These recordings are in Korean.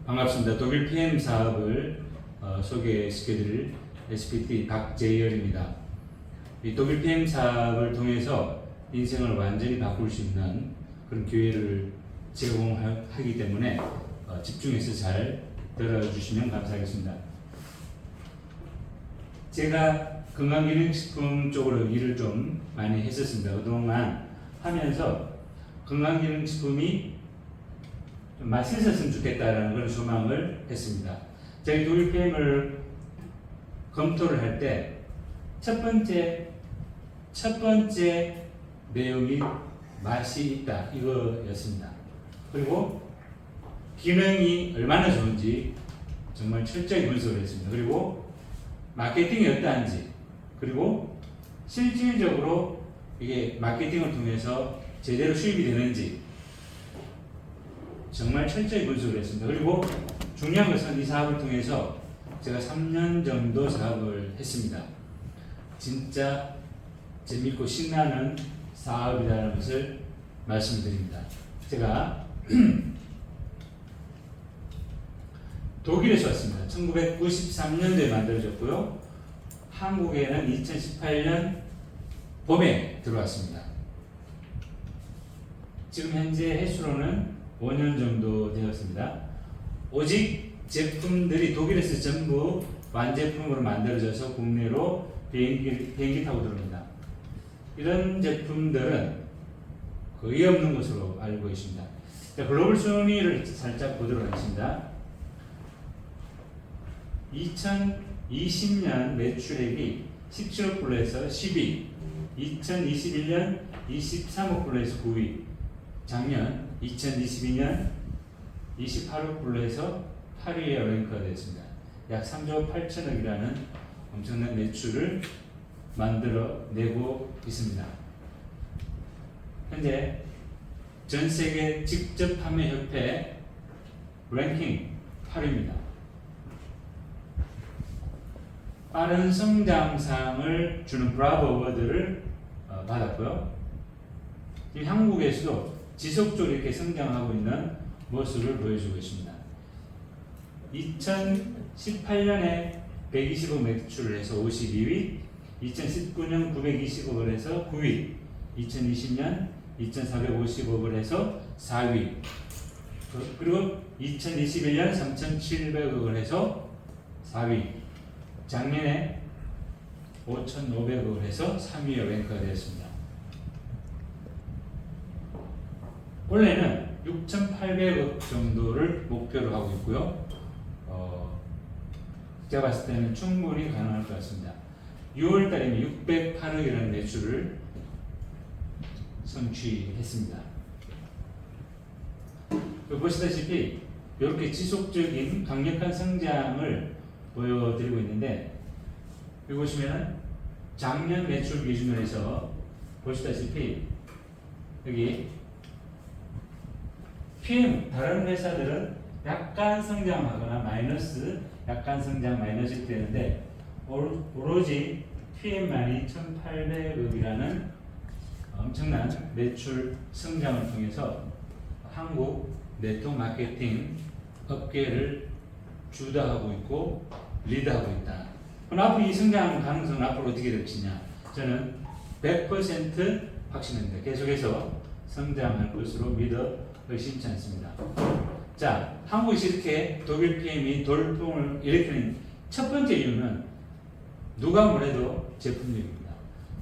반갑습니다. 독일 PM 사업을 소개시켜드릴 SPT 박재열입니다. 이 독일 PM 사업을 통해서 인생을 완전히 바꿀 수 있는 그런 기회를 제공하기 때문에 집중해서 잘 들어주시면 감사하겠습니다. 제가 건강기능식품 쪽으로 일을 좀 많이 했었습니다. 그동안 하면서 건강기능식품이 좀 맛있었으면 좋겠다라는 그런 소망을 했습니다. 저희 독일 PM을 검토를 할 때 첫 번째 내용이 맛이 있다 이거였습니다. 그리고 기능이 얼마나 좋은지 정말 철저히 분석을 했습니다. 그리고 마케팅이 어떠한지, 그리고 실질적으로 이게 마케팅을 통해서 제대로 수입이 되는지 정말 철저히 분석을 했습니다. 그리고 중요한 것은 이 사업을 통해서 제가 3년 정도 사업을 했습니다. 진짜 재밌고 신나는 사업이라는 것을 말씀드립니다. 제가 독일에서 왔습니다. 1993년도에 만들어졌고요. 한국에는 2018년 봄에 들어왔습니다. 지금 현재 횟수로는 5년 정도 되었습니다. 오직 제품들이 독일에서 전부 완제품으로 만들어져서 국내로 비행기 타고 들어옵니다. 이런 제품들은 거의 없는 것으로 알고 있습니다. 자, 글로벌 순위를 살짝 보도록 하겠습니다. 2020년 매출액이 17억 불러에서 10위, 2021년 23억 불러에서 9위, 작년 2022년 28억 불러에서 8위에 랭크가 되었습니다. 약 3조 8천억이라는 엄청난 매출을 만들어내고 있습니다. 현재 전 세계 직접 판매 협회 랭킹 8위입니다. 빠른 성장상을 주는 브라보 어워드를 받았고요. 지금 한국에서도 지속적으로 이렇게 성장하고 있는 모습을 보여주고 있습니다. 2018년에 120억 매출을 해서 52위, 2019년 920억을 해서 9위, 2020년 2450억을 해서 4위, 그리고 2021년 3700억을 해서 4위, 작년에 5500억을 해서 3위에 랭크가 되었습니다. 올해는 6800억 정도를 목표로 하고 있고요. 제가 봤을 때는 충분히 가능할 것 같습니다. 6월 달이면 608억이라는 매출을 성취했습니다. 보시다시피 이렇게 지속적인 강력한 성장을 보여드리고 있는데, 여기 보시면 작년 매출 기준으로 해서 보시다시피 여기 PM 다른 회사들은 약간 성장하거나 마이너스, 약간 성장 마이너스 이렇게 되는데 오로지 PM만이 1800억이라는 엄청난 매출 성장을 통해서 한국 네트워크 마케팅 업계를 주도하고 있고 리드하고 있다. 그럼 앞으로 이 성장 가능성은 앞으로 어떻게 될 것이냐? 저는 100% 확신합니다. 계속해서 성장할 것으로 믿어 의심치 않습니다. 자, 한국에서 이렇게 독일 PM이 돌풍을 일으키는 첫 번째 이유는 누가 뭐래도 제품력입니다.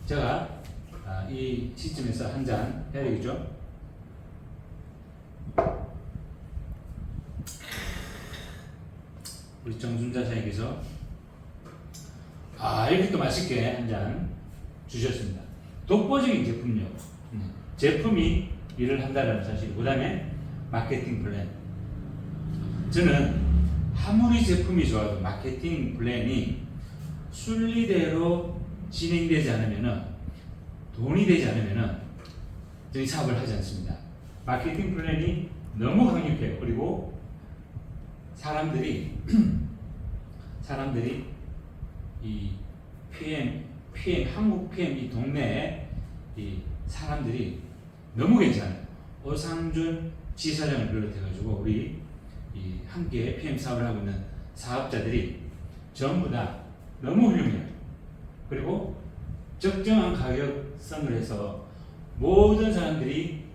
제가 이 시점에서 한 잔 해야 되겠죠? 우리 정순자 사장님께서 이렇게 또 맛있게 한 잔 주셨습니다. 독보적인 제품력, 제품이 일을 한다는 사실, 그 다음에 마케팅 플랜. 저는 아무리 제품이 좋아도 마케팅 플랜이 순리대로 진행되지 않으면은, 돈이 되지 않으면은 저희 사업을 하지 않습니다. 마케팅 플랜이 너무 강력해요. 그리고 사람들이 이 PM 한국 PM 이 동네에 이 사람들이 너무 괜찮아요. 오상준 지사장을 비롯해가지고 우리 이 함께 PM 사업을 하고 있는 사업자들이 전부 다 너무 훌륭해요. 그리고 적정한 가격선을 해서 모든 사람들이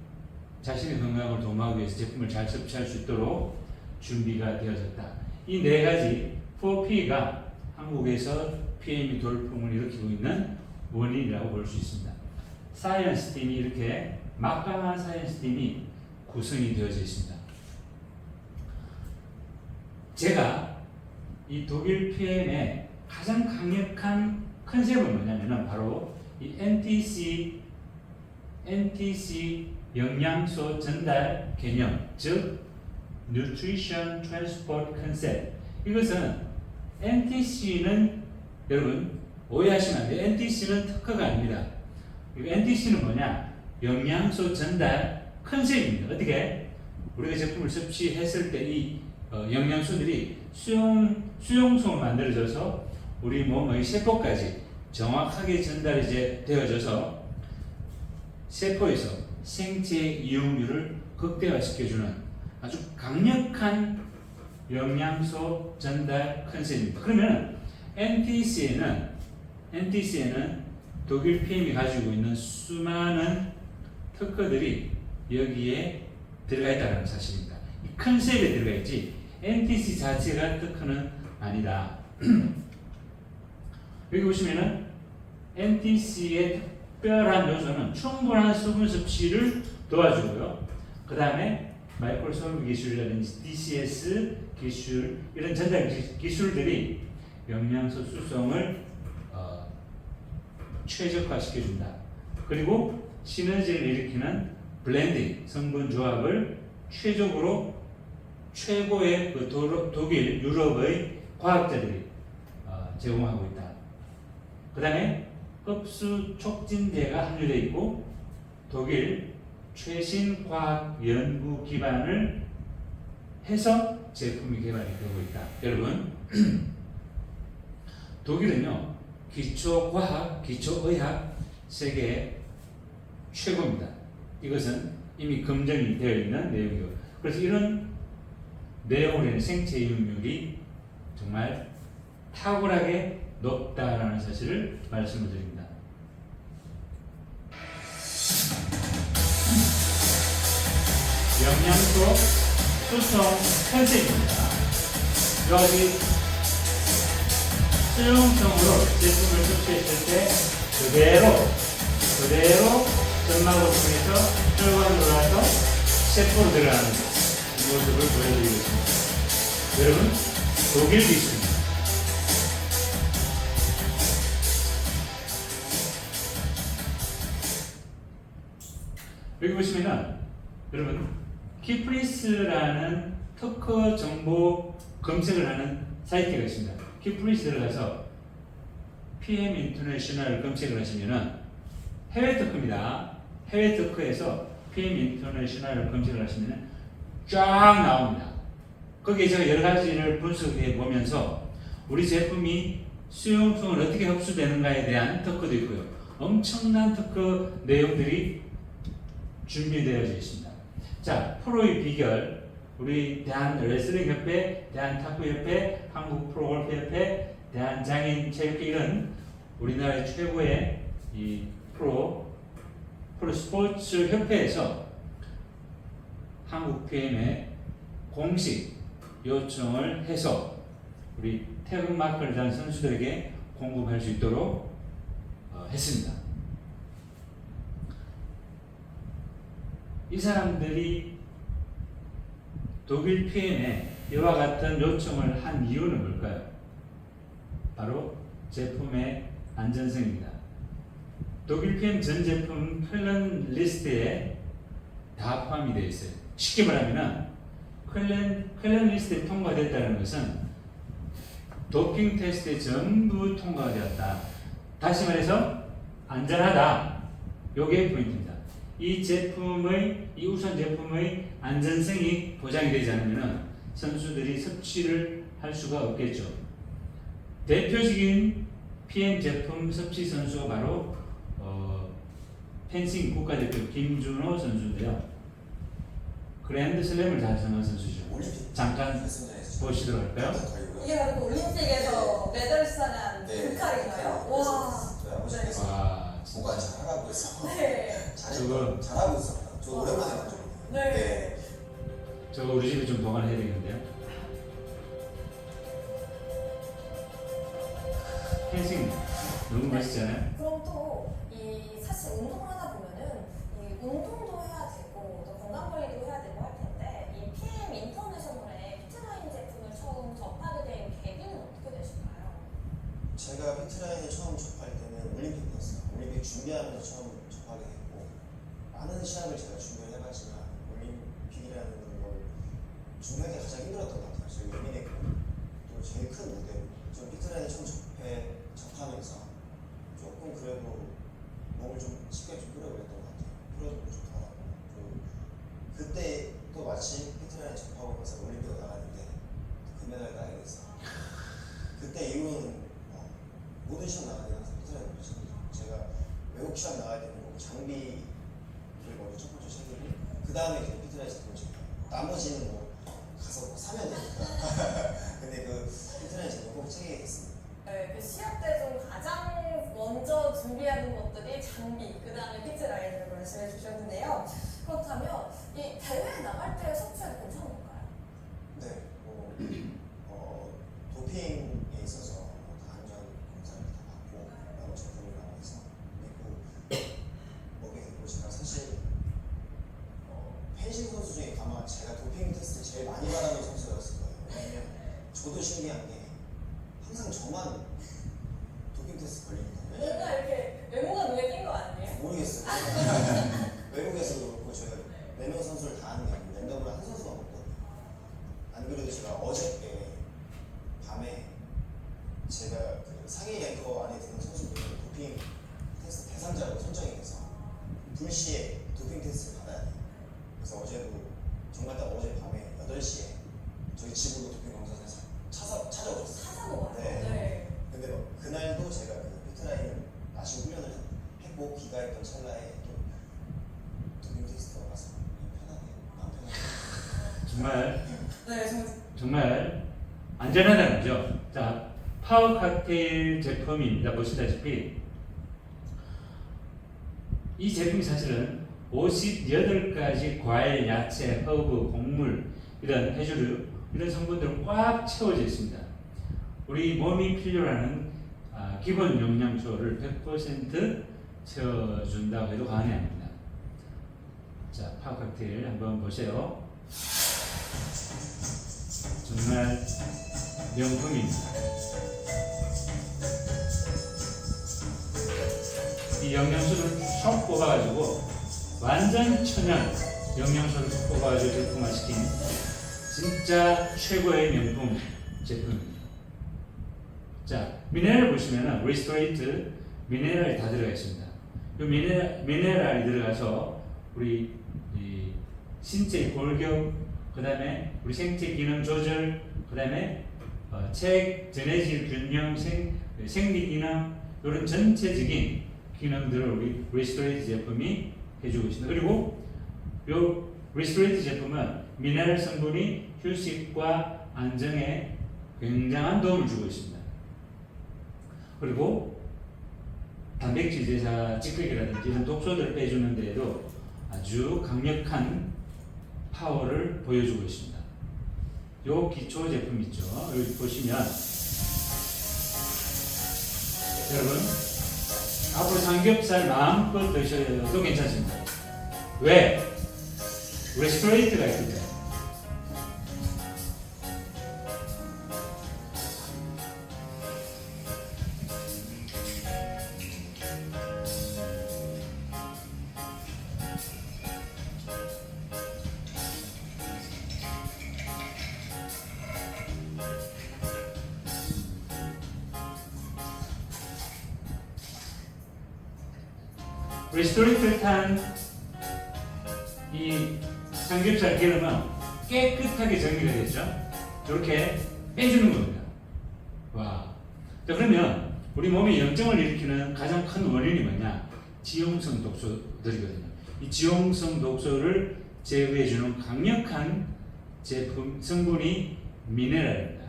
자신의 건강을 도모하기 위해서 제품을 잘 섭취할 수 있도록 준비가 되어졌다. 이 네 가지 4P가 한국에서 PM이 돌풍을 일으키고 있는 원인이라고 볼 수 있습니다. 사이언스 팀이 이렇게 막강한 사이언스 팀이 구성이 되어져 있습니다. 제가 이 독일 PM의 가장 강력한 컨셉은 뭐냐면은 바로 이 NTC 영양소 전달 개념, 즉 Nutrition Transport Concept. 이것은 NTC는 여러분 오해하시면 안 돼요. NTC는 특허가 아닙니다. NTC는 뭐냐? 영양소 전달 컨셉입니다. 어떻게? 우리가 제품을 섭취했을 때 이 영양소들이 수용소로 만들어져서 우리 몸의 세포까지 정확하게 전달이 되어져서 세포에서 생체 이용률을 극대화시켜주는 아주 강력한 영양소 전달 컨셉입니다. 그러면 NTC에는 독일 PM이 가지고 있는 수많은 특허들이 여기에 들어가 있다는 사실입니다. 이 컨셉에 들어가 있지 NTC 자체가 특허는 아니다. 여기 보시면은 NTC의 특별한 요소는 충분한 수분 섭취를 도와주고요. 그 다음에 마이크로솔브 기술이라든지 DCS 기술 이런 전달 기술들이 영양소 수송을 최적화시켜준다. 그리고 시너지를 일으키는 블렌딩 성분 조합을 최고의 그 독일, 유럽의 과학자들이 제공하고 있다. 그 다음에 흡수 촉진제가 함유되어 있고 독일 최신 과학 연구 기반을 해서 제품이 개발이 되고 있다. 여러분 독일은요 기초과학, 기초의학 세계 최고입니다. 이것은 이미 검증이 되어 있는 내용이고 그래서 이런 내용으로 생체 이용률이 정말 탁월하게 높다라는 사실을 말씀을 드립니다. 영양소 수송 컨셉입니다. 여기 수용성으로 제품을 섭취했을 때 그대로 점막을 통해서 혈관으로 가서 세포로 들어가는 모습을 보여드리겠습니다. 여러분 독일 기술입니다. 여기 보시면은 여러분 키프리스라는 특허 정보 검색을 하는 사이트가 있습니다. 키프리스 들어가서 PM 인터내셔널 검색을 하시면은 해외 특허입니다. 해외 특허에서 PM 인터내셔널 검색을 하시면은 쫙 나옵니다. 거기에 제가 여러 가지를 분석해 보면서 우리 제품이 수용성을 어떻게 흡수되는가에 대한 특허도 있고요. 엄청난 특허 내용들이 준비되어져 있습니다. 자, 프로의 비결, 우리 대한레슬링협회, 대한탁구협회, 한국프로골프협회, 대한장애인체육회 이런 우리나라의 최고의 이 프로스포츠 협회에서 한국 PM에 공식 요청을 해서 우리 태극마크를 단 선수들에게 공급할 수 있도록 했습니다. 이 사람들이 독일 PM에 이와 같은 요청을 한 이유는 뭘까요? 바로 제품의 안전성입니다. 독일 PM 전 제품 퀄런 리스트에 다 포함이 되어 있어요. 쉽게 말하면 퀄런 리스트에 통과됐다는 것은 도핑 테스트에 전부 통과가 되었다. 다시 말해서 안전하다. 요게 포인트입니다. 이 우선 제품의 안전성이 보장이 되지 않으면 선수들이 섭취를 할 수가 없겠죠. 대표적인 PM 제품 섭취 선수가 바로 펜싱 국가대표 김준호 선수인데요. 그랜드 슬램을 달성한 선수죠. 잠깐 보시도록 할까요? 이게 바로 그 올림픽에서 메달 수상한 그 칼인가요? 와. 저희 아버지께서 와, 보관 잘하고 있어. 네. 잘하고 있어. 저 오랜만에 봤죠. 네. 저거 우리 집에 좀 보관해야 되겠는데요. 펜싱 너무 멋있잖아요. 그럼 또 이 사실 운동을 하다 보면은 이 운동도 해야 되고 또 건강 관리도 해야 되고 할 텐데 이 PM 인터내셔널의 피트라인 제품을 처음 접하게 된 계기는 어떻게 되실까요? 제가 피트라인을 처음 접할 때는 올림픽이었어요. 올림픽 준비하면서 처음 접하게 됐고 많은 시합을 제가 준비를 해봤지만 올림픽이라는 걸 준비하기 가장 힘들었던 것 같아요. 제가 예민했고 또 제일 큰 무대 좀 피트라인을 처음 접하면서 조금 그래도 몸을 좀 쉽게 좀 끌어올렸던 것 같아요. 풀어주고 좋더라고. 그때 또 마침 피트라인 접하고 나서 올림픽에 나갔는데 금메달을 따게 됐어요. 그때 이후로는 모든 시합 나갈 때는 항상 피트라인 먼저 챙기죠. 제가 외국 시합 나갈 때는 꼭 장비를 먼저 첫 번째 챙기고 그 다음에 이제 피트라인 제품을 챙겨요. 나머지는 뭐 가서 뭐 사면 되니까. 근데 그 피트라인 제품 꼭 챙기겠습니다. 네, 그 시합 때 좀 가장 먼저 준비하는 것들이 장비, 그 다음에 피트라인을 말씀해 주셨는데요. 그렇다면 이 대회에 나갈 때 섭취해도 괜찮을까요? 네, 도핑에 있어서 다 안전 검사를 다 받고 여러 제품을 나와서 그리고 먹게 됐고 제가 사실 펜싱 선수 중에 아마 제가 도핑 테스트 제일 많이 받아본 선수였을 거예요. 왜냐면 저도 신기한 게 항상 저만 도핑 테스트 걸리거든요. 뭔가 이렇게 외모가 눈에 띈 거 아니에요? 모르겠어요. 외국에서도 그렇고 제가 4명 선수를 다 하는 게 아니고 랜덤으로 한 선수가 없거든요. 안 그래도 제가 어저께 밤에 제가 그 상위 랭커 안에 드는 선수들을 도핑 테스트 대상자로 선정이 돼서 불시에 도핑 테스트를 받아야 돼요. 그래서 어제도 정말 딱 어제 밤에 8시에 저희 집으로 도핑 검사를 찾아오셨어요. 찾아보아요. 네. 근데 그날도 제가 그 피트라인을 마시고 훈련을 했고 귀가했던 찰나에 또 도핑 테스트가 와서 편하게 마음 편하게 네, 정말 안전하다는 거죠. 자, 파워 칵테일 제품입니다. 보시다시피 이 제품이 사실은 58가지 과일, 야채, 허브, 곡물 이런 해조류 이런 성분들을 꽉 채워져 있습니다. 우리 몸이 필요로 하는 기본 영양소를 100% 채워준다고 해도 과언이 아닙니다. 자, 파워 칵테일 한번 보세요. 정말 명품입니다. 이 영양소를 쏙 뽑아가지고 완전 천연 영양소를 쏙 뽑아가지고 제품화시킨 진짜 최고의 명품 제품입니다. 자, 미네랄 보시면은 리스토레이트 미네랄이 다 들어가 있습니다. 이 미네랄이 들어가서 우리 이 신체 골격, 그 다음에 우리 생체 기능 조절, 그 다음에 전해질 균형, 생리 기능 이런 전체적인 기능들을 우리 리스토레이트 제품이 해주고 있습니다. 그리고 이 리스토레이트 제품은 미네랄 성분이 휴식과 안정에 굉장한 도움을 주고 있습니다. 그리고 단백질 대사 찌꺼기라든지 이런 독소들을 빼주는 데에도 아주 강력한 파워를 보여주고 있습니다. 요 기초 제품 있죠. 여기 보시면 여러분 앞으로 삼겹살 마음껏 드셔도 괜찮습니다. 왜? 레스토레이트가 있기 때문에. 리스토레이트를 탄 이 삼겹살 기름은 깨끗하게 정리가 됐죠. 이렇게 빼주는 겁니다. 와. 자, 그러면 우리 몸에 염증을 일으키는 가장 큰 원인이 뭐냐? 지용성 독소들이거든요. 이 지용성 독소를 제거해주는 강력한 제품 성분이 미네랄입니다.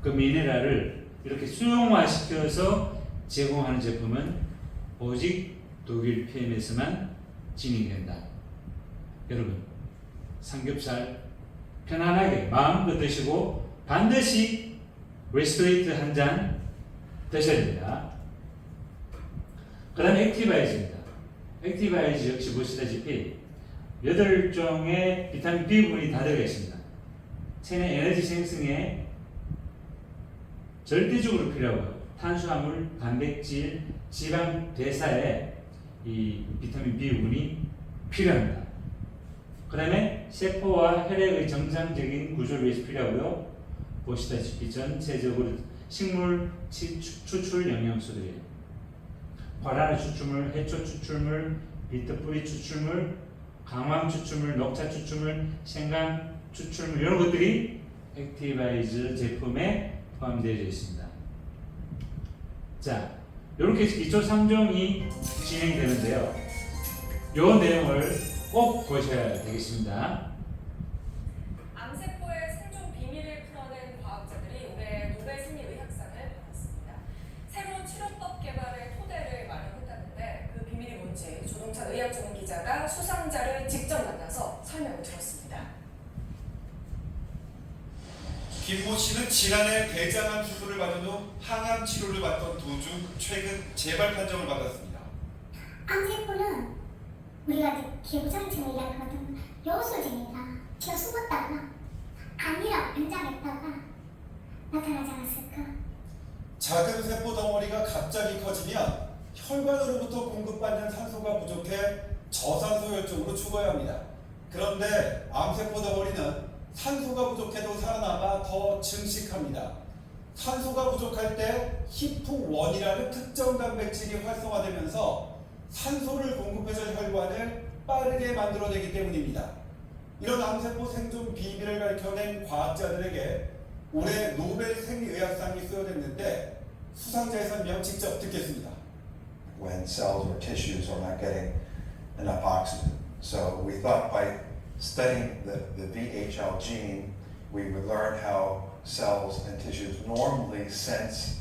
그 미네랄을 이렇게 수용화시켜서 제공하는 제품은 오직 독일 PM에서만 진행된다. 여러분, 삼겹살 편안하게 마음껏 드시고 반드시 레스토레이트 한 잔 드셔야 됩니다. 그 다음에 액티바이즈입니다. 액티바이즈 역시 보시다시피 8종의 비타민 B군이 다 들어가 있습니다. 체내 에너지 생성에 절대적으로 필요하고요. 탄수화물, 단백질, 지방 대사에 이 비타민 B군이 필요합니다. 그 다음에 세포와 혈액의 정상적인 구조를 위해서 필요하고요. 보시다시피 전체적으로 식물 추출 영양소들이에요. 과란화 추출물, 해초 추출물, 비트 뿌리 추출물, 강황 추출물, 녹차 추출물, 생강 추출물 이런 것들이 액티바이즈 제품에 포함되어 있습니다. 자, 이렇게 기초 3종이 진행되는데요. 이 내용을 꼭 보셔야 되겠습니다. 암세포의 생존 비밀을 풀어낸 과학자들이 올해 노벨 생리의학상을 받았습니다. 새로운 치료법 개발의 토대를 마련했다는데 그 비밀이 뭔지 조동찬 의학 전문 기자가 수상자를 직접 만나서 설명을 들었습니다. 김모 씨는 지난해 대장암 수술을 받은 후 항암 치료를 받던 도중 최근 재발 판정을 받았습니다. 암세포는 우리가 기부장층을 이야기하던 요소쟁이라 제가 숨었다가 아니라 변장했다가 나타나지 않았을까? 작은 세포 덩어리가 갑자기 커지면 혈관으로부터 공급받는 산소가 부족해 저산소혈증으로 죽어야 합니다. 그런데 암세포 덩어리는 산소가 부족해도 살아남아 더 증식합니다. 산소가 부족할 때 히프1이라는 특정 단백질이 활성화되면서 산소를 공급해줄 혈관을 빠르게 만들어내기 때문입니다. 이런 암세포 생존 비밀을 밝혀낸 과학자들에게 올해 노벨 생리의학상이 수여됐는데 수상자의 설명 직접 듣겠습니다. When cells or tissues are not getting enough oxygen. So we thought by studying the VHL gene, we would learn how cells and tissues normally sense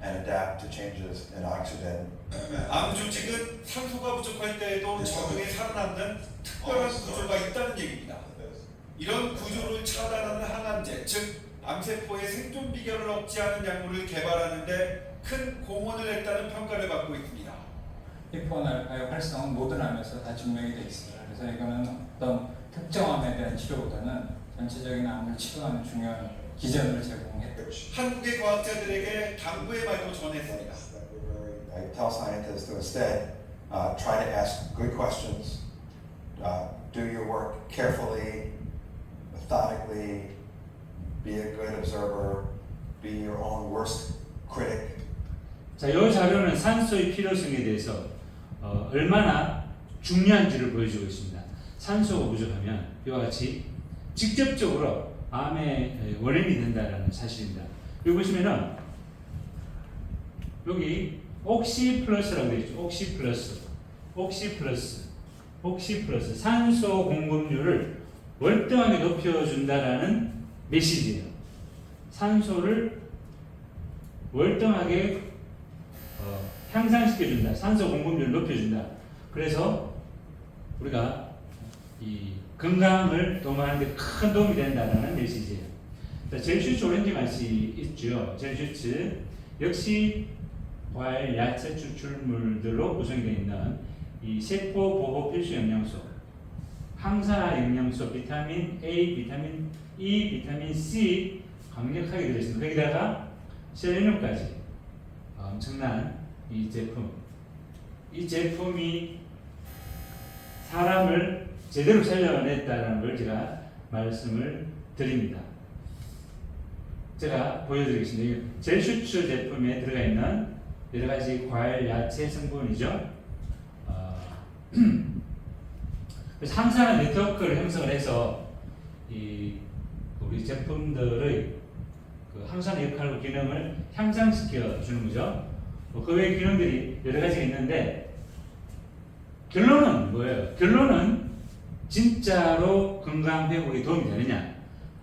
and adapt to changes in oxygen. 암 조직은 산소가 부족할 때에도 적응해 살아남는 특별한 구조가 있다는 얘기입니다. 이런 구조를 차단하는 항암제, 즉 암세포의 생존 비결을 억제하는 약물을 개발하는 데 큰 공헌을 했다는 평가를 받고 있습니다. 히프1알파의 활성은 모든 암에서 다 증명이 되어 있습니다. 그래서 이거는 어떤 특정 암에 대한 치료보다는 전체적인 암을 치료하는 중요한 기전을 제공했죠. 한국의 과학자들에게 당부의 말도 전했습니다. I tell scientists to instead try to ask good questions, do your work carefully, methodically, be a good observer, be your own worst critic. 자, 이 자료는 산소의 필요성에 대해서 얼마나 중요한지를 보여주고 있습니다. 산소가 부족하면 이와 같이 직접적으로 암의 원인이 된다는 사실입니다. 여기 보시면은 여기 옥시 플러스라고 되어 있죠. 옥시 플러스 산소 공급률을 월등하게 높여준다라는 메시지예요. 산소를 월등하게 향상시켜준다. 산소 공급률을 높여준다. 그래서 우리가 이 건강을 도모하는 데 큰 도움이 된다는 메시지예요. 자, 젤슈츠 오렌지 맛이 있죠. 젤슈츠 역시 과일, 야채 추출물들로 구성되어 있는 이 세포 보호 필수 영양소, 항산화 영양소, 비타민 A, 비타민 E, 비타민 C 강력하게 들어있습니다. 거기다가 셀레늄까지 엄청난 이 제품이 사람을 제대로 살려냈다는 걸 제가 말씀을 드립니다. 제가 보여드리겠습니다. 젤슈츠 제품에 들어가 있는 여러 가지 과일, 야채 성분이죠. 그래서 항산화 네트워크를 형성을 해서 이 우리 제품들의 그 항산화 역할과 기능을 향상시켜 주는 거죠. 그 외의 기능들이 여러 가지가 있는데 결론은 뭐예요? 결론은 진짜로 건강 회복에 도움이 되느냐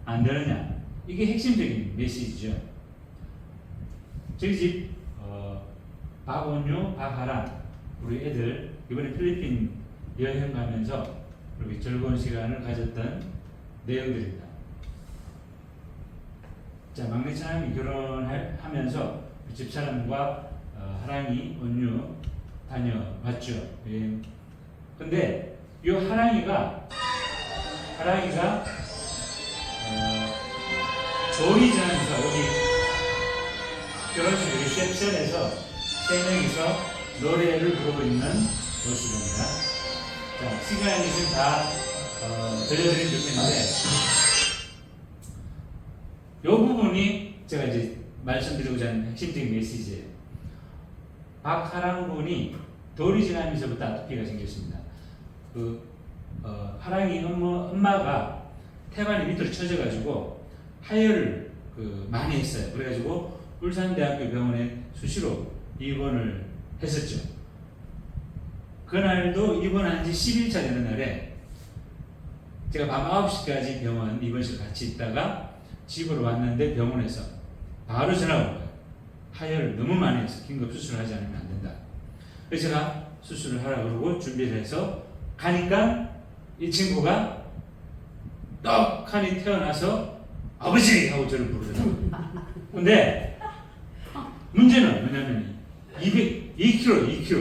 안 되느냐 이게 핵심적인 메시지죠. 저희 집 박원유, 박하란 우리 애들 이번에 필리핀 여행 가면서 이렇게 즐거운 시간을 가졌던 내용들입니다. 자, 막내 차남이 결혼하면서 집사람과 하랑이, 온유 다녀왔죠. 예. 근데 이 하랑이가 조리 지나면서 여기 결혼식 리셉션에서 세 명이서 노래를 부르고 있는 모습입니다. 자, 시간이 지금 다 들려드리면 좋겠는데 이 부분이 제가 이제 말씀드리고자 하는 핵심적인 메시지예요. 박하랑 군이 돌이 지나면서부터 아토피가 생겼습니다. 하랑이 엄마가 태반이 밑으로 쳐져가지고 하혈을 많이 했어요. 그래가지고 울산대학교 병원에 수시로 입원을 했었죠. 그날도 입원한 지 10일차 되는 날에 제가 밤 9시까지 병원 입원실 같이 있다가 집으로 왔는데 병원에서 바로 전화가 온 거예요. 하혈을 너무 많이 해서 긴급 수술을 하지 않으면 안 된다. 그래서 제가 수술을 하라고 그러고 준비를 해서 가니까 이 친구가 떡하니 태어나서 아버지! 하고 저를 부르더라고요. 근데 문제는 뭐냐면 2kg로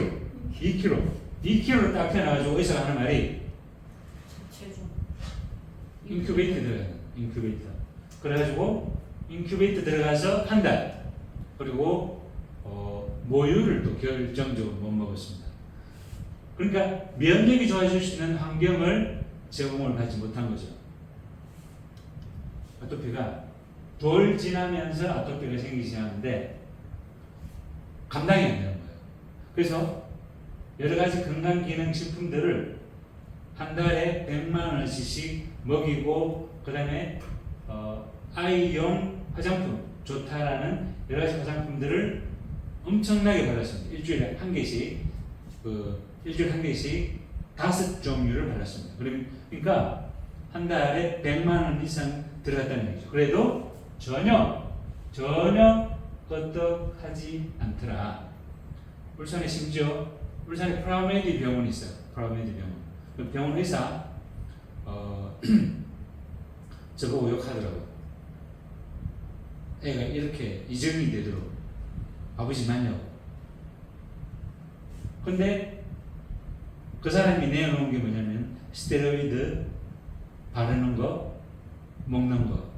딱 태어나가지고 의사가 하는 말이 인큐베이터 들어가요. 인큐베이터. 그래가지고 인큐베이터 들어가서 한 달. 그리고 모유를 또 결정적으로 못 먹었습니다. 그러니까 면역이 좋아질 수 있는 환경을 제공을 받지 못한 거죠. 아토피가 돌 지나면서 아토피가 생기기 시작하는데 감당이 안 되는 거예요. 그래서 여러 가지 건강기능식품들을 한 달에 100만 원씩씩 먹이고 그 다음에 아이용 화장품 좋다라는 여러 가지 화장품들을 엄청나게 발랐습니다. 일주일에 한 개씩 5종류를 발랐습니다. 그러니까 한 달에 100만 원 이상 들어갔다는 얘기죠. 그래도 전혀 끄떡하지 않더라. 울산에 심지어 울산에 프라메디 병원이 있어요. 프라메디 병원. 그 병원 의사 저보고 욕하더라고요. 애가 이렇게 이정이 되도록 아버지 맞냐고. 근데 그 사람이 내어놓은 게 뭐냐면 스테로이드 바르는 거, 먹는 거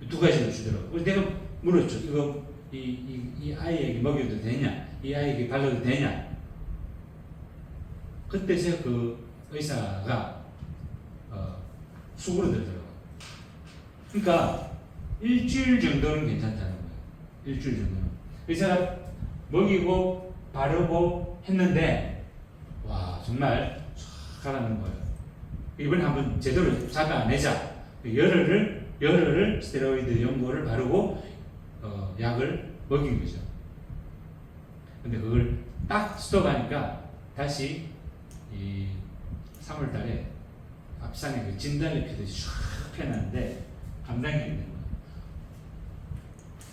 두 가지를 주더라고. 그래서 내가 물었죠. 이거 이 아이에게 먹여도 되냐? 이 아이에게 발라도 되냐? 그때 제가 그 의사가 수그러들더라고요. 그러니까 일주일 정도는 괜찮다는 거예요. 일주일 정도는. 그래서 제가 먹이고 바르고 했는데 와 정말 쫙 가라앉는 거예요. 이번에 한번 제대로 잡아내자. 열흘을 스테로이드 연고를 바르고 약을 먹인 거죠. 근데 그걸 딱 스톱하니까 다시 이 3월달에 앞상에 그 진달래 피듯이 쫙 펴놨는데 감당이 안 되는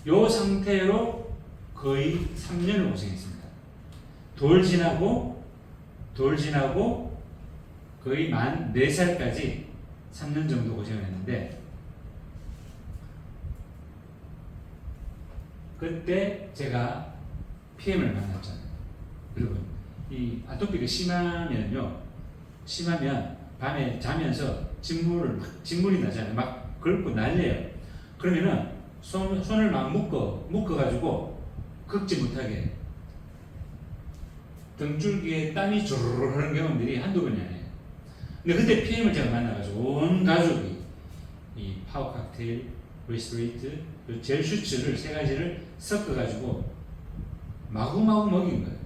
거예요. 요 상태로 거의 3년을 고생했습니다. 돌 지나고 거의 만 4살까지 3년 정도 고생을 했는데 그때 제가 PM을 만났잖아요. 여러분 이 아토피가 심하면 밤에 자면서 진물이 나잖아요. 막 긁고 난리예요. 그러면은 손을 막 묶어가지고 긁지 못하게 등줄기에 땀이 주르르 하는 경험들이 한두 번이 아니에요. 근데 그때 PM을 제가 만나가지고 온 가족이 이 파워 칵테일, 리스트레이트, 젤 슈츠를 3가지를 섞어가지고 마구마구 먹인 거예요.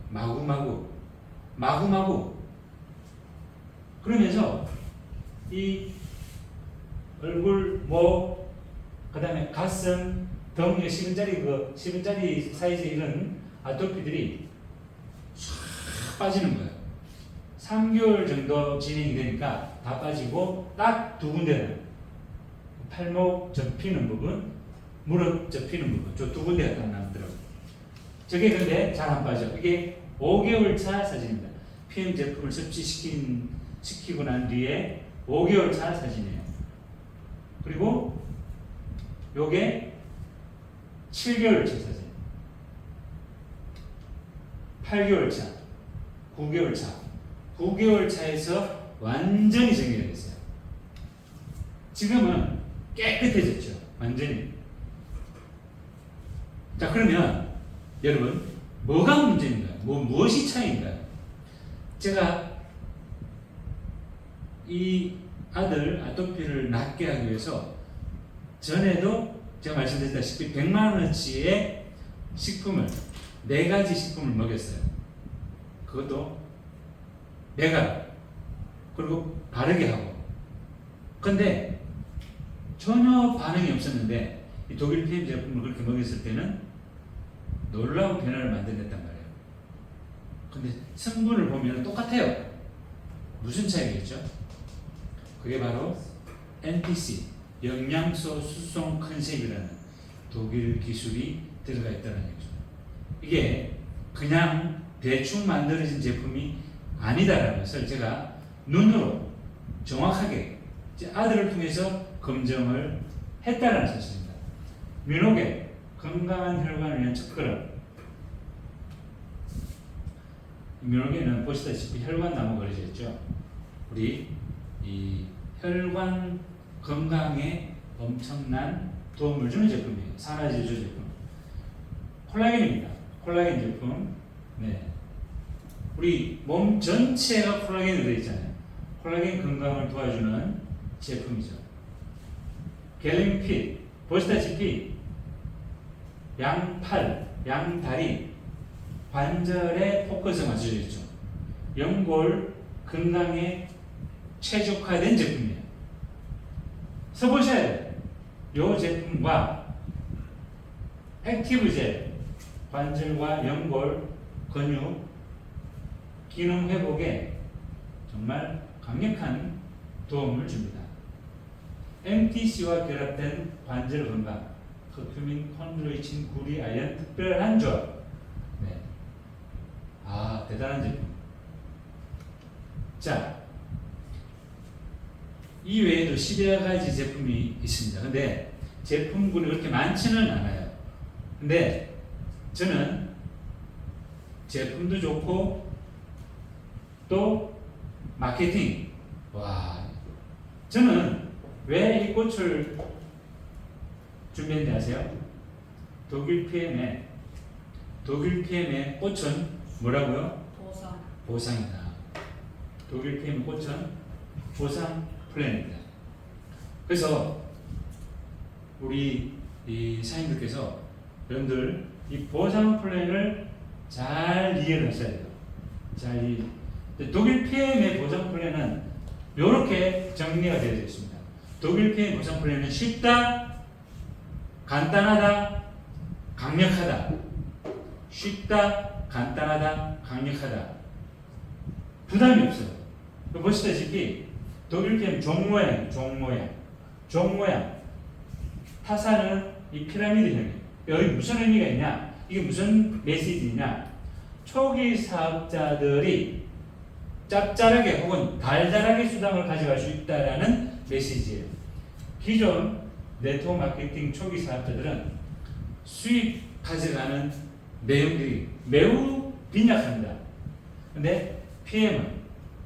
마구마구. 그러면서 이 얼굴, 목, 그 다음에 가슴, 등, 10원짜리 사이즈 이런 아토피들이 쫙 빠지는 거예요. 3개월 정도 진행이 되니까 다 빠지고 딱 2군데는 팔목 접히는 부분, 무릎 접히는 부분, 저 두 군데가 딱 남더라고요. 저게 근데 잘 안 빠져. 이게 5개월 차 사진입니다. PM 제품을 섭취시키고 난 뒤에 5개월 차 사진이에요. 그리고 요게 7개월 차 사진, 8개월 차, 9개월 차, 9개월 차에서 완전히 정리가 됐어요. 지금은 깨끗해졌죠. 완전히. 자, 그러면 여러분 뭐가 문제인가요? 무엇이 차이인가요? 제가 이 아들 아토피를 낫게 하기 위해서 전에도 제가 말씀드렸다시피 100만 원어치의 식품을 4가지 식품을 먹였어요. 그것도 내가 그리고 바르게 하고. 근데 전혀 반응이 없었는데 이 독일 PM 제품을 그렇게 먹였을 때는 놀라운 변화를 만들어냈단 말이에요. 근데 성분을 보면 똑같아요. 무슨 차이겠죠? 그게 바로 NPC, 영양소 수송 컨셉이라는 독일 기술이 들어가 있다는 얘기죠. 이게 그냥 대충 만들어진 제품이 아니다라는 것을 제가 눈으로 정확하게 제 아들을 통해서 검증을 했다는 사실입니다. 민호계 건강한 혈관을 위한 첫걸음. 민호계는 보시다시피 혈관나무 그려져 있죠. 우리 이 혈관 건강에 엄청난 도움을 주는 제품이에요. 산화제조 제품. 콜라겐입니다. 콜라겐 제품. 네. 우리 몸 전체가 콜라겐으로 되어 있잖아요. 콜라겐 건강을 도와주는 제품이죠. 갤링핏. 보시다시피 양팔, 양다리, 관절에 포커스가 맞춰져 있죠. 연골 건강에 최적화된 제품이에요. 써보셔야 돼요. 이 제품과 액티브젤, 관절과 연골, 근육, 기능 회복에 정말 강력한 도움을 줍니다. MTC와 결합된 관절 건강, 커큐민, 콘드로이친, 구리, 아연 특별한 조합. 네. 아, 대단한 제품. 자, 이 외에도 10여 가지 제품이 있습니다. 근데 제품군이 그렇게 많지는 않아요. 근데 저는 제품도 좋고 또 마케팅. 와, 저는 왜 이 꽃을 준비했는지 아세요? 독일 PM의 꽃은 뭐라고요? 보상이다. 독일 PM 꽃은 보상 플랜입니다. 그래서 우리 이 사장님들께서 여러분들 이 보상 플랜을 잘 이해를 하셔야 돼요. 독일 PM의 보상 플랜은 이렇게 정리가 되어 있습니다. 독일 PM 보상 플랜은 쉽다, 간단하다, 강력하다. 쉽다, 간단하다, 강력하다. 부담이 없어요. 보시다시피 독일 PM 종 모양. 타사는 이 피라미드형이에요. 여기 무슨 의미가 있냐? 이게 무슨 메시지냐? 초기 사업자들이 짭짤하게 혹은 달달하게 수당을 가져갈 수 있다라는 메시지예요. 기존 네트워크 마케팅 초기 사업자들은 수익 가져가는 내용들이 매우 빈약합니다. 근데 PM은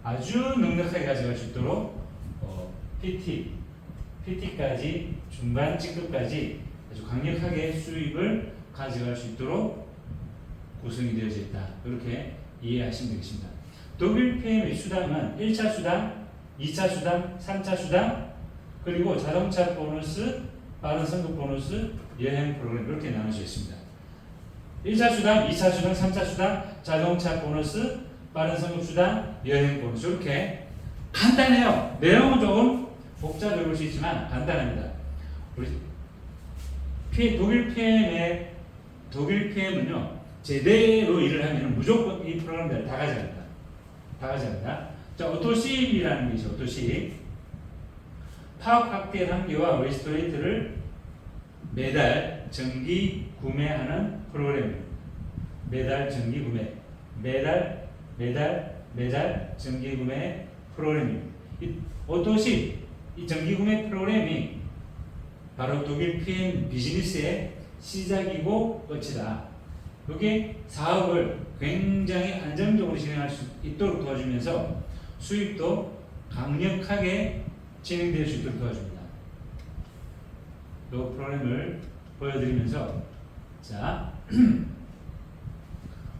아주 넉넉하게 가져갈 수 있도록 PT까지 중간 직급까지 아주 강력하게 수익을 가져갈 수 있도록 구성이 되어져 있다. 이렇게 이해하시면 되겠습니다. 독일 PM의 수당은 1차 수당, 2차 수당, 3차 수당, 그리고 자동차 보너스, 빠른 선급 보너스, 여행 프로그램 이렇게 나눠져 있습니다. 1차 수당, 2차 수당, 3차 수당, 자동차 보너스, 빠른 선급 수당, 여행 보너스 이렇게 간단해요. 내용은 조금 복잡해 볼 수 있지만 간단합니다. 우리 독일 PM은요 제대로 일을 하면 무조건 이 프로그램들 다 가져갑니다. 자, 오토십이라는 게 있죠. 오토십. 파워 칵테일 한 개와 웨스트레이트를 매달 정기 구매하는 프로그램. 매달 정기 구매. 매달 정기 구매 프로그램입니다. 이 오토십 이 정기 구매 프로그램이 바로 독일 PM 비즈니스의 시작이고 끝이다. 이게 사업을 굉장히 안정적으로 진행할 수 있도록 도와주면서 수입도 강력하게 진행될 수 있도록 도와줍니다. 이 프로그램을 보여드리면서 자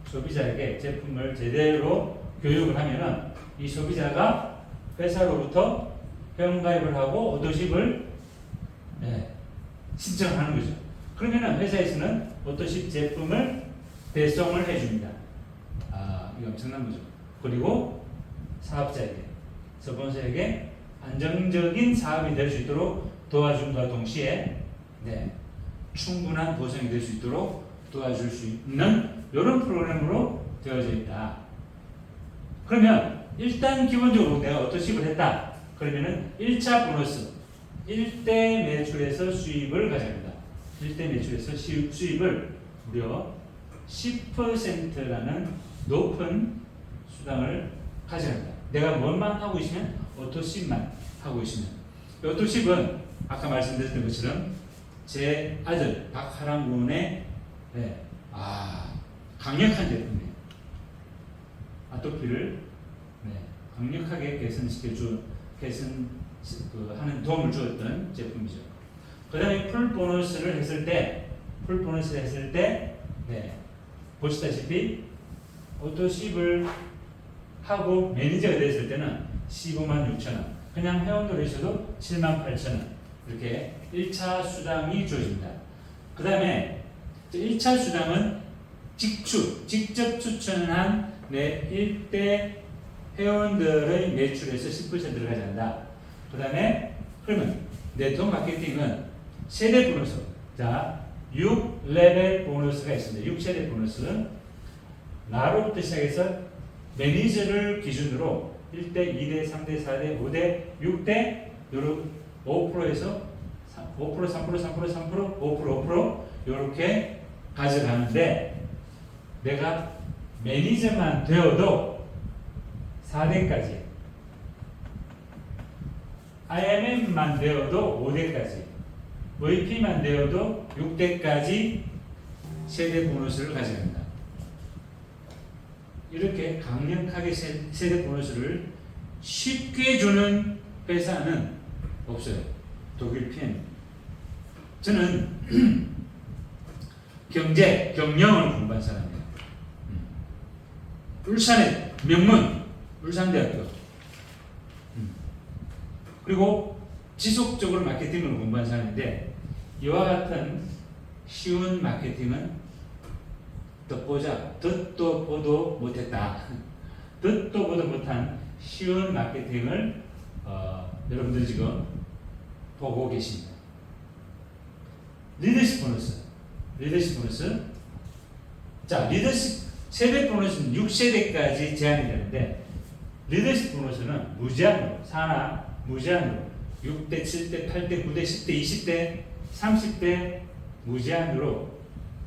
소비자에게 제품을 제대로 교육을 하면은 이 소비자가 회사로부터 회원가입을 하고 오토십을 신청하는 거죠. 그러면은 회사에서는 오토십 제품을 배송을 해줍니다. 이거 엄청난 거죠. 그리고 사업자에게, 스폰서에게 안정적인 사업이 될 수 있도록 도와줌과 동시에 충분한 보상이 될 수 있도록 도와줄 수 있는 이런 프로그램으로 되어져 있다. 그러면 일단 기본적으로 내가 오토십을 했다. 그러면은 1차 보너스 1대 매출에서 수입을 가져갑니다. 1대 매출에서 수입을 무려 10%라는 높은 수당을 가져갑니다. 내가 뭘만 하고 있으면 오토십만 하고 있으면 오토십은 아까 말씀드렸던 것처럼 제 아들 박하랑 군의 강력한 제품이에요. 아토피를 강력하게 하는 도움을 주었던 제품이죠. 그 다음에 풀 보너스를 했을 때 보시다시피 오토십을 하고 매니저가 됐을 때는 15만 6천 원, 그냥 회원으로 있어도 7만 8천 원 이렇게 1차 수당이 주어집니다. 그 다음에 1차 수당은 직접 추천한 내 1대 회원들의 매출에서 10%를 가져간다. 그 다음에 그러면 네트워크 마케팅은 세대 보너스. 자, 6레벨 보너스가 있습니다. 6세대 보너스. 나로부터 시작해서 매니저를 기준으로 1대, 2대, 3대, 4대, 5대, 6대, 요런 5%에서 5%, 3%, 3%, 3%, 5%, 이렇게 가져가는데 내가 매니저만 되어도 4대까지, IMM만 되어도 5대까지, VP만 되어도 6대까지 세대 보너스를 가져갑니다. 이렇게 강력하게 세대 보너스를 쉽게 주는 회사는 없어요. 독일 PM. 저는 경영을 공부한 사람이에요. 울산의 명문 울산대학교. 그리고 지속적으로 마케팅을 공부한 사람인데 이와 같은 쉬운 마케팅은 듣도 보도 못했다. 듣도 보도 못한 쉬운 마케팅을 여러분들 지금 보고 계십니다. 리더십 보너스. 자, 리더십 세대 보너스는 6세대까지 제한이 되는데 리더십 보너스는 무제한으로, 무제한으로 6대, 7대, 8대, 9대, 10대, 20대, 30대 무제한으로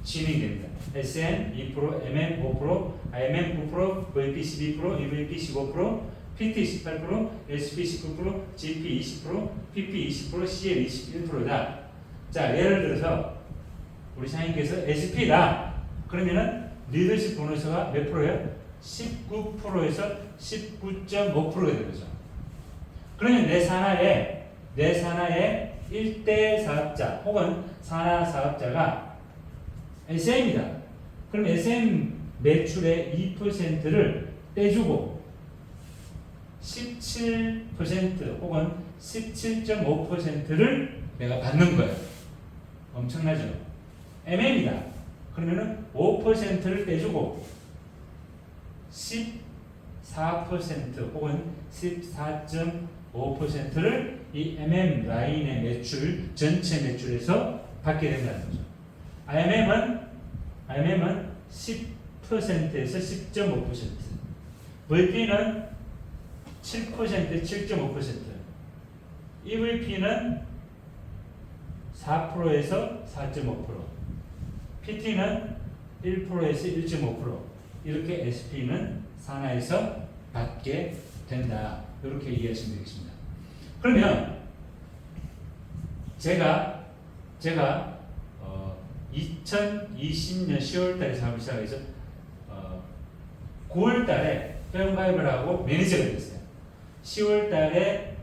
진행됩니다. SN 2%, MM 5%, IMM 9%, VP 12%, EVP 15%, PT 18%, SP 19%, GP 20%, PP 20%, CL 21%다. 자, 예를 들어서 우리 사장님께서 SP다. 그러면은 리더십 보너스가 몇 프로예요? 19%에서 19.5%가 되는 거죠. 그러면 내 산하에 1대 사업자 혹은 산하 사업자가 SM이다. 그럼 SM 매출의 2%를 떼주고 17% 혹은 17.5%를 내가 받는 거예요. 엄청나죠? MM이다. 그러면은 5%를 떼주고 14% 혹은 14.5%를 이 MM 라인의 매출, 전체 매출에서 받게 된다는 거죠. IMM은 10%에서 10.5%, VP는 7%, 7.5%, EVP는 4%에서 4.5%, PT는 1%에서 1.5%, 이렇게 SP는 산하에서 받게 된다. 이렇게 이해하시면 되겠습니다. 그러면 제가 2020년 10월달에 사업을 시작해서 9월달에 회원가입을 하고 매니저가 됐어요. 10월달에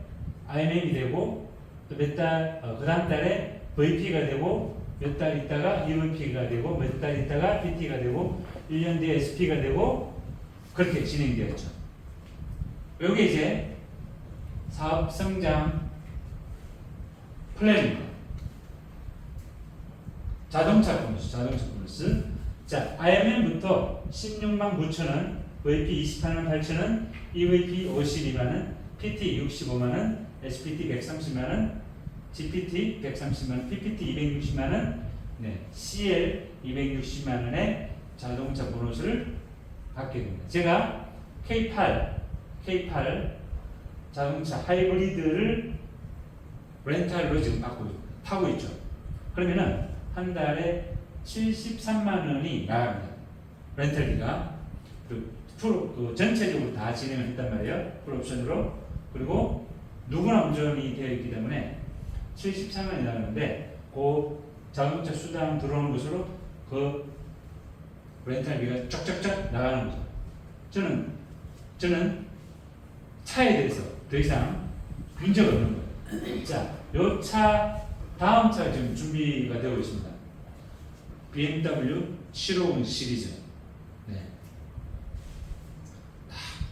IMM이 되고 또 몇 달, 그 다음 달에 VP가 되고 몇 달 있다가 EVP가 되고 몇 달 있다가 PT가 되고 1년 뒤에 SP가 되고 그렇게 진행되었죠. 여기 이제 사업 성장 플랜입니다. 자동차 보너스. 자, IMM부터 16만 9천 원, VP 28만 8천 원, EVP 52만 원, PT 65만 원, SPT 130만 원, GPT 130만 원, PPT 260만 원, 네, CL 260만 원의 자동차 보너스를 받게 됩니다. 제가 K8 자동차 하이브리드를 렌탈로 지금 타고 있죠. 그러면은 한 달에 73만 원이 나갑니다. 렌탈비가 그 전체적으로 다 진행을 했단 말이에요. 풀옵션으로. 그리고 누구나 운전이 되어 있기 때문에 73만 원이 나가는데 그 자동차 수당 들어오는 것으로 그 렌탈비가 쫙쫙쫙 나가는 거죠. 저는 차에 대해서 더 이상 문제가 없는 거예요. 자, 요 차 다음 차가 지금 준비가 되고 있습니다. BMW 750 시리즈. 네.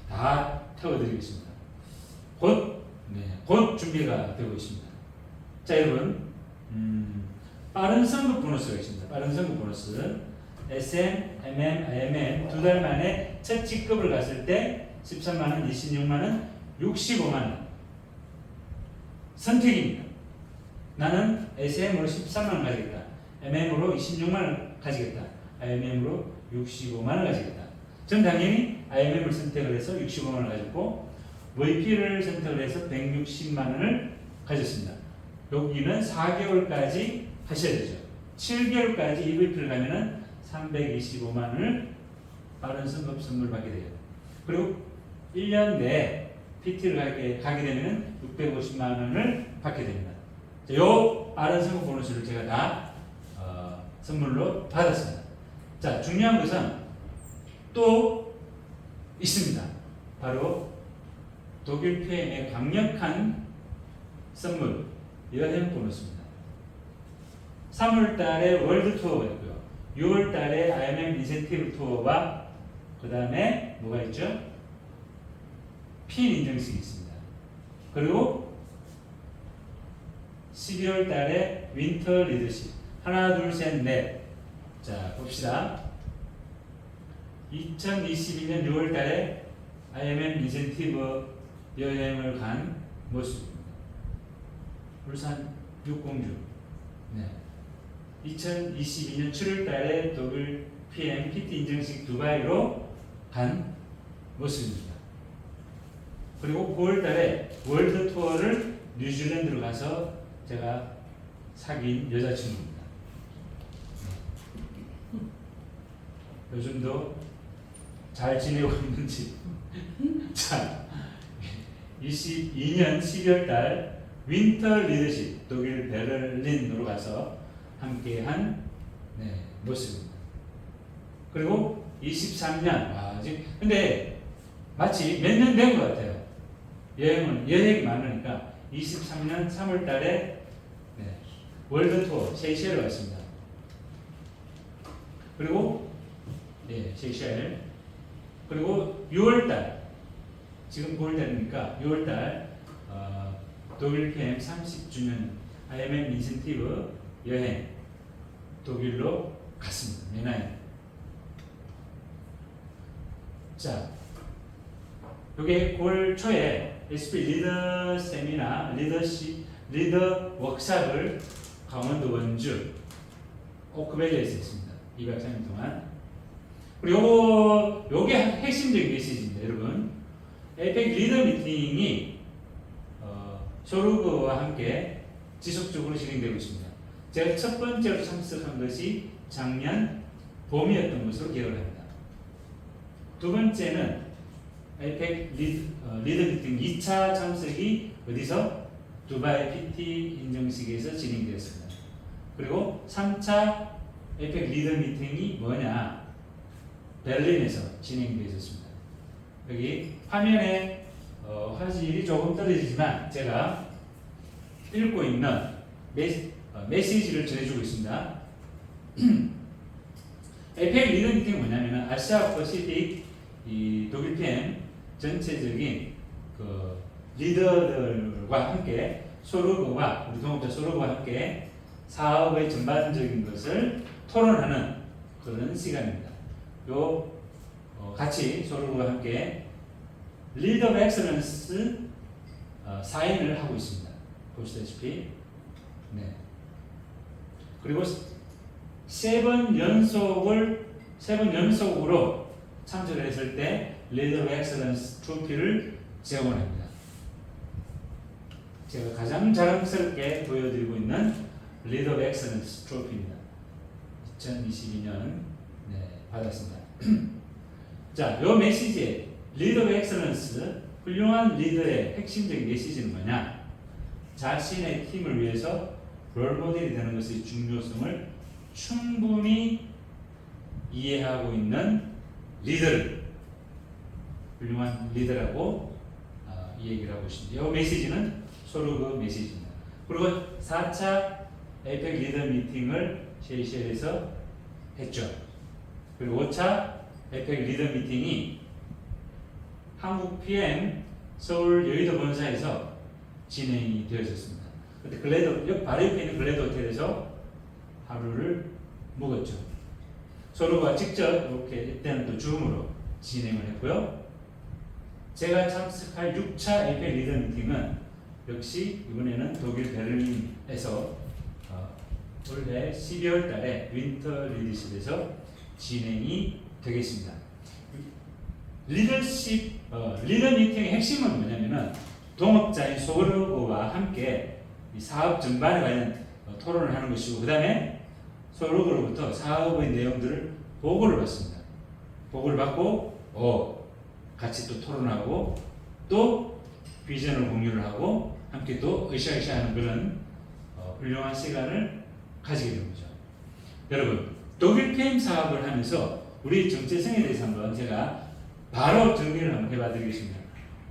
다 태워드리겠습니다. 곧 준비가 되고 있습니다. 자, 여러분, 빠른 선급 보너스가 있습니다. 빠른 선급 보너스. SM, MM, IMM 두 달 만에 첫 직급을 갔을 때 13만 원, 26만 원, 65만 원. 선택입니다. 나는 SM으로 13만 원 가지겠다. MM으로 26만 원 가지겠다. IMM으로 65만 원 가지겠다. 전 당연히 IMM을 선택을 해서 65만 원을 가졌고 VP를 선택을 해서 160만 원을 가졌습니다. 여기는 4개월까지 하셔야 되죠. 7개월까지 EVP를 가면은 325만 원을 빠른 선급 선물 받게 돼요. 그리고 1년 내에 PT를 가게 되면은 650만 원을 받게 됩니다. 요 빠른 선급 보너스를 제가 다 선물로 받았습니다. 자, 중요한 것은 또 있습니다. 바로 독일 PM의 강력한 선물 여행 보너스입니다. 3월 달에 월드 투어가 있고요. 6월 달에 IMM 인센티브 투어와 그 다음에 뭐가 있죠? 핀 인증식이 있습니다. 그리고 12월 달에 윈터 리더십. 하나, 둘, 셋, 넷. 자, 봅시다. 2022년 6월 달에 IMM 인센티브 여행을 간 모습입니다. 울산 육공주. 네. 2022년 7월 달에 독일 PM PT 인증식 두바이로 간 모습입니다. 그리고 9월 달에 월드 투어를 뉴질랜드로 가서 제가 사귄 여자친구입니다. 요즘도 잘 지내고 있는지. 자, 22년 12월 달 윈터 리더십 독일 베를린으로 가서 함께한 모습입니다. 그리고 23년 근데 마치 몇 년 된 것 같아요. 여행이 많으니까 23년 3월 달에 월드 투어 세이셸을 갔습니다. 그리고 세이셸. 그리고 6월 달 지금 9월 달이니까 6월 달 독일 PM 30주년 IMM 인센티브 여행 독일로 갔습니다. 메나에. 자, 요게 9월 초에 SP 리더 세미나 리더 워크샵을 강원도 원주 오크밸리에서 했습니다. 2박 3일 동안. 그리고 요게 핵심적인 메시지입니다, 여러분. 에이펙 리더 미팅이 쇼루그와 함께 지속적으로 진행되고 있습니다. 제가 첫 번째로 참석한 것이 작년 봄이었던 것으로 기억을 합니다. 두 번째는 아이팩 리더 미팅 2차 참석이 어디서? 두바이 PT 인정식에서 진행되었습니다. 그리고 3차 아이팩 리더 미팅이 뭐냐? 베를린에서 진행되었습니다. 여기 화면에 화질이 조금 떨어지지만 제가 읽고 있는 메시지를 전해주고 있습니다. 에펙 리더 미팅이 뭐냐면 아시아 퍼시픽 이 독일 PM 전체적인 그 리더들과 함께 소르그와 우리 동업자 소르그와 함께 사업의 전반적인 것을 토론하는 그런 시간입니다. 요 같이 소르그와 함께 리더 오브 엑셀런스 사인을 하고 있습니다. 보시다시피 네. 그리고 세 번 연속으로 참석을 했을 때 리더 오브 엑셀런스 트로피를 제공합니다. 제가 가장 자랑스럽게 보여드리고 있는 리더 오브 엑셀런스 트로피입니다. 2022년 받았습니다. 자, 요 메시지에 리더 오브 엑셀런스 훌륭한 리더의 핵심적인 메시지는 뭐냐? 자신의 팀을 위해서 롤모델이 되는 것의 중요성을 충분히 이해하고 있는 리더를 훌륭한 리더라고 이 얘기를 하고 있습니다. 이 메시지는 소르그 메시지입니다. 그리고 4차 에이펙 리더 미팅을 세이셸에서 했죠. 그리고 5차 에이펙 리더 미팅이 한국 PM 서울 여의도 본사에서 진행이 되어졌습니다. 그때 글래도 바로 옆에 있는 글래도 호텔에서 하루를 묵었죠. 서로가 직접 이렇게 이때는 또 줌으로 진행을 했고요. 제가 참석할 6차 에이펙 리더 미팅은 역시 이번에는 독일 베를린에서 올해 12월 달에 윈터 리더십에서 진행이 되겠습니다. 리더 미팅의 핵심은 뭐냐면은 동업자인 소르그와 함께 이 사업 전반에 관한 토론을 하는 것이고, 그 다음에 소르그로부터 사업의 내용들을 보고를 받습니다. 보고를 받고 같이 또 토론하고 또 비전을 공유를 하고 함께 또 으쌰으쌰하는 그런 훌륭한 시간을 가지게 되는 거죠. 여러분, 독일 PM 사업을 하면서 우리 정체성에 대해서 한번 제가 바로 정리를 한번 해봐 드리겠습니다.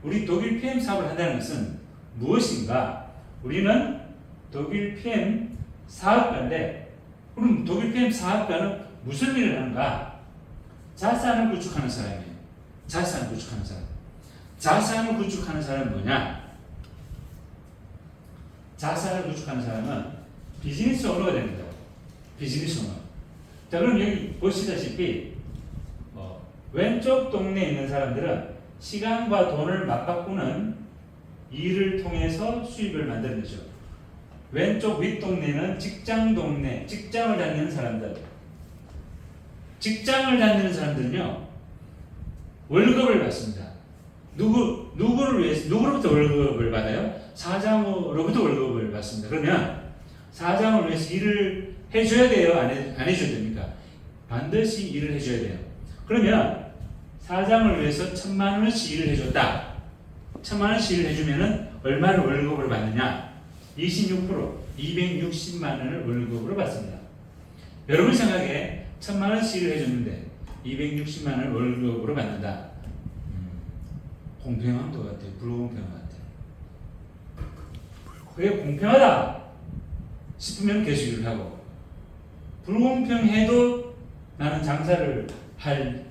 우리 독일 PM 사업을 한다는 것은 무엇인가? 우리는 독일 PM 사업가인데, 그럼 독일 PM 사업가는 무슨 일을 하는가? 자산을 구축하는 사람이에요. 자산을 구축하는 사람. 자산을 구축하는 사람은 뭐냐? 자산을 구축하는 사람은 비즈니스 오너가 됩니다. 비즈니스 오너. 자, 그럼 여기 보시다시피 왼쪽 동네에 있는 사람들은 시간과 돈을 맞바꾸는 일을 통해서 수입을 만드는 거죠. 왼쪽 윗동네는 직장 동네, 직장을 다니는 사람들. 직장을 다니는 사람들은요, 월급을 받습니다. 누구를 위해서, 누구로부터 월급을 받아요? 사장으로부터 월급을 받습니다. 그러면 사장을 위해서 일을 해줘야 돼요? 안 해줘야 됩니까? 반드시 일을 해줘야 돼요. 그러면 사장을 위해서 1,000만 원씩 일을 해줬다. 1,000만 원씩 일을 해주면은 얼마를 월급을 받느냐? 26%, 260만 원을 월급으로 받습니다. 여러분 생각에 1,000만 원씩 일을 해줬는데 260만 원을 월급으로 받는다. 공평한 것 같아요. 불공평한 것 같아요. 그게 공평하다 싶으면 계속 일을 하고, 불공평해도 나는 장사를 할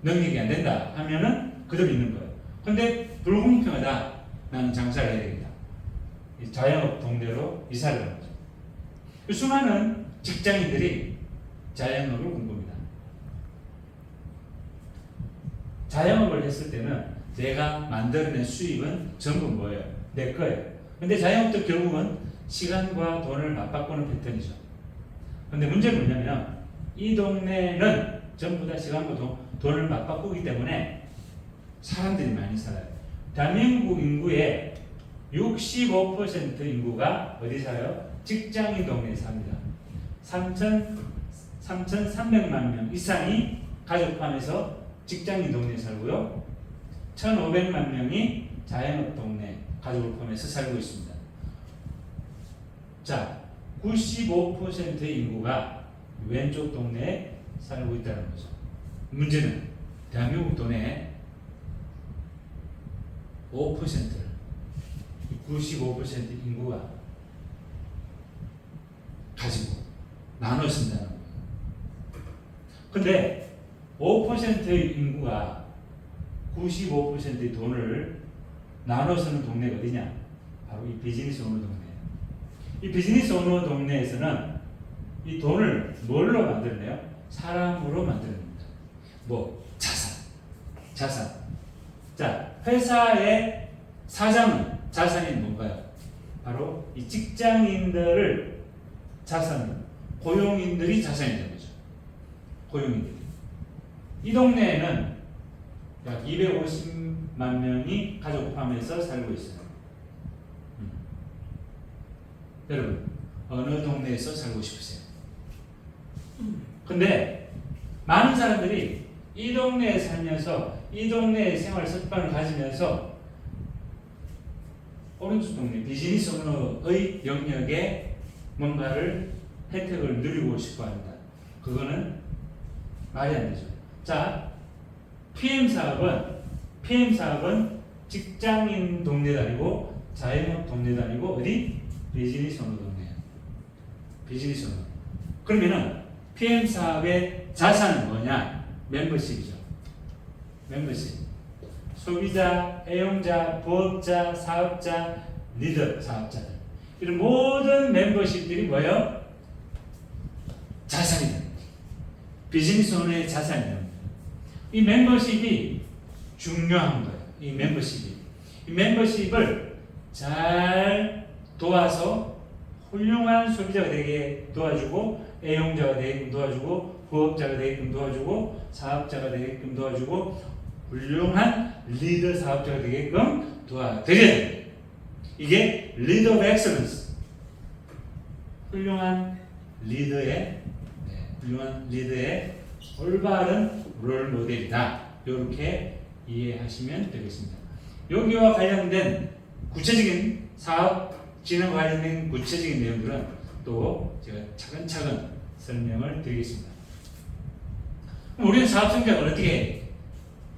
능력이 안 된다 하면은 그대로 있는 거예요. 근데 불공평하다, 나는 장사를 해야 되겠다. 자영업 동대로 이사를 하는 거죠. 수많은 직장인들이 자영업을 꿈꿉니다. 자영업을 했을 때는 내가 만들어낸 수입은 전부 뭐예요? 내 거예요. 근데 자영업도 결국은 시간과 돈을 맞바꾸는 패턴이죠. 근데 문제는 뭐냐면 이 동네는 전부 다 시간과 돈을 맞바꾸기 때문에 사람들이 많이 살아요. 대한민국 인구의 65% 인구가 어디 살아요? 직장인 동네에 삽니다. 3,300만 명 이상이 가족 포함해서 직장인 동네에 살고요. 1,500만 명이 자영업 동네 가족을 포함해서 살고 있습니다. 자, 95%의 인구가 왼쪽 동네에 살고 있다는 거죠. 문제는 대한민국 돈의 5%를 95% 인구가 가지고 나눠 쓴다는 거예요. 근데 5%의 인구가 95%의 돈을 나눠 쓰는 동네가 어디냐? 바로 이 비즈니스 오너 동네예요. 이 비즈니스 오너 동네에서는 이 돈을 뭘로 만들어내요? 사람으로 만들어냅니다. 뭐 자산. 자, 회사의 사장은 자산이 뭔가요? 바로 이 직장인들을 자산으로, 고용인들이 자산이 되는 거죠. 고용인들이. 이 동네에는 약 250만 명이 가족 포함해서 살고 있어요. 여러분, 어느 동네에서 살고 싶으세요? 근데 많은 사람들이 이 동네에 살면서 이 동네의 생활 습관을 가지면서 오른쪽 동네 비즈니스 오너의 영역에 뭔가를 혜택을 누리고 싶어 합니다. 그거는 말이 안 되죠. 자, PM 사업은 직장인 동네도 아니고 자영업 동네도 아니고 어디? 비즈니스 오너 동네예요. 비즈니스 오너. 그러면은 PM 사업의 자산은 뭐냐? 멤버십이죠. 멤버십. 소비자, 애용자, 부업자, 사업자, 리더 사업자들. 이런 모든 멤버십들이 뭐예요? 자산이 됩니다. 비즈니스 오너의 자산이 됩니다. 이 멤버십이 중요한 거예요. 이 멤버십을 잘 도와서 훌륭한 소비자가 되게 도와주고, 애용자가 되게끔 도와주고, 부업자가 되게끔 도와주고, 사업자가 되게끔 도와주고, 훌륭한 리더 사업자가 되게끔 도와드려야 돼요. 이게 리더 오브 엑셀런스. 훌륭한 리더의 올바른 롤 모델이다. 이렇게 이해하시면 되겠습니다. 여기와 관련된 구체적인 사업 진행과 관련된 구체적인 내용들은 또 제가 차근차근 설명을 드리겠습니다. 그럼 우리는 사업 성격을 어떻게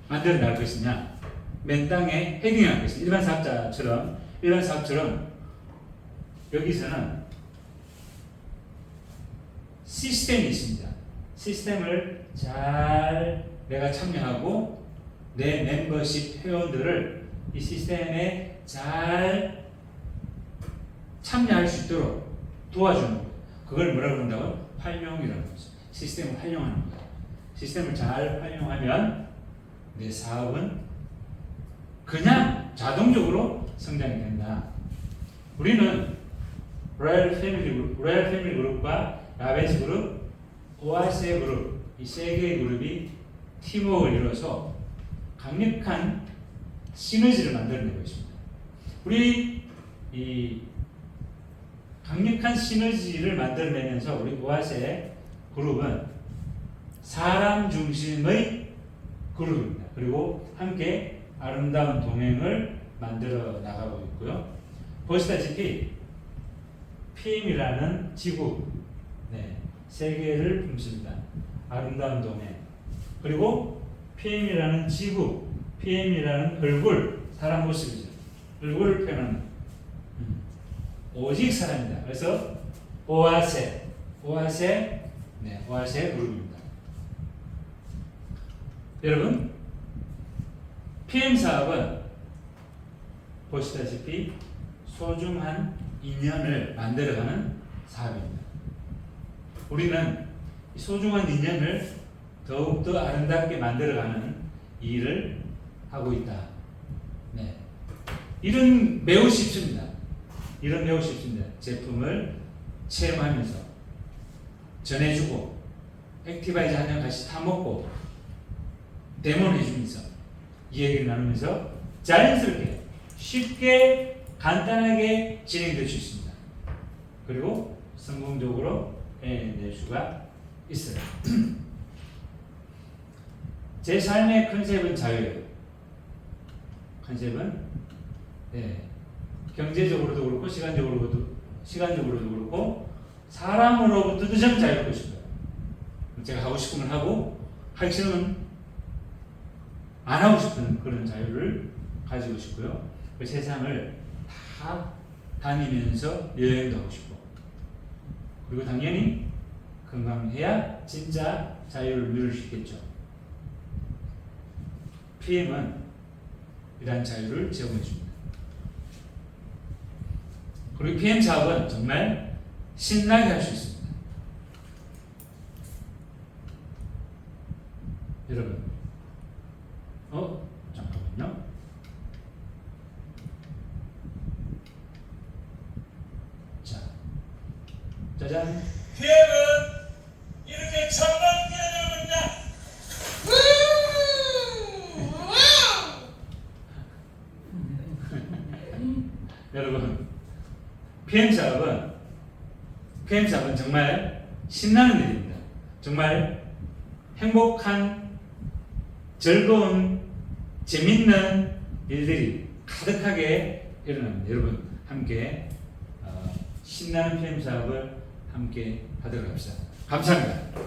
만들어 나갈 것이냐? 맨 땅에 헤딩할 것입니다. 일반 사업처럼 여기서는 시스템이 있습니다. 시스템을 잘 내가 참여하고 내 멤버십 회원들을 이 시스템에 잘 참여할 수 있도록 도와주는 거예요. 그걸 뭐라고 그런다고? 활용이라는 거죠. 시스템을 활용하는 거예요. 시스템을 잘 활용하면 내 사업은 그냥 자동적으로 성장이 된다. 우리는 로얄 패밀리 그룹과 라베즈 그룹, 오아세 그룹, 이 세 개의 그룹이 팀워크를 이뤄서 강력한 시너지를 만들어내고 있습니다. 우리 이 강력한 시너지를 만들어내면서 우리 오아세 그룹은 사람 중심의 그룹입니다. 그리고 함께 아름다운 동행을 만들어 나가고 있고요. 보시다시피 PM이라는 지구, 세계를 품습니다. 아름다운 동행. 그리고 PM이라는 지구, PM이라는 얼굴, 사람 모습이죠. 얼굴을 표현하는 오직 사람이다. 그래서 오아세 그룹입니다. 여러분, PM 사업은 보시다시피 소중한 인연을 만들어가는 사업입니다. 우리는 이 소중한 인연을 더욱더 아름답게 만들어가는 일을 하고 있다. 일은 매우 쉽습니다. 제품을 체험하면서 전해주고 액티바이저 한 장 같이 타먹고 데모해주면서 이야기를 나누면서 자연스럽게 쉽게 간단하게 진행될 수 있습니다. 그리고 성공적으로 낼 수가 있어요. 제 삶의 컨셉은 자유예요. 컨셉은 경제적으로도 그렇고 시간적으로도 그렇고 사람으로부터도 좀 자유롭고 싶어요. 제가 하고 싶으면 하고 하기 싫으면 안 하고 싶은 그런 자유를 가지고 싶고요. 그 세상을 다 다니면서 여행도 하고 싶고, 그리고 당연히 건강해야 진짜 자유를 누릴 수 있겠죠. PM은 이러한 자유를 제공해 줍니다. 그리고 PM 사업은 정말 신나게 할 수 있습니다. 여러분, 잠깐만요. 자, 짜잔. PM은 이렇게 정말 뛰어내는 겁니다. 여러분, PM 사업은 정말 신나는 일입니다. 정말 행복한, 즐거운, 재밌는 일들이 가득하게 일어납니다. 여러분, 함께 신나는 PM 사업을 함께 하도록 합시다. 감사합니다.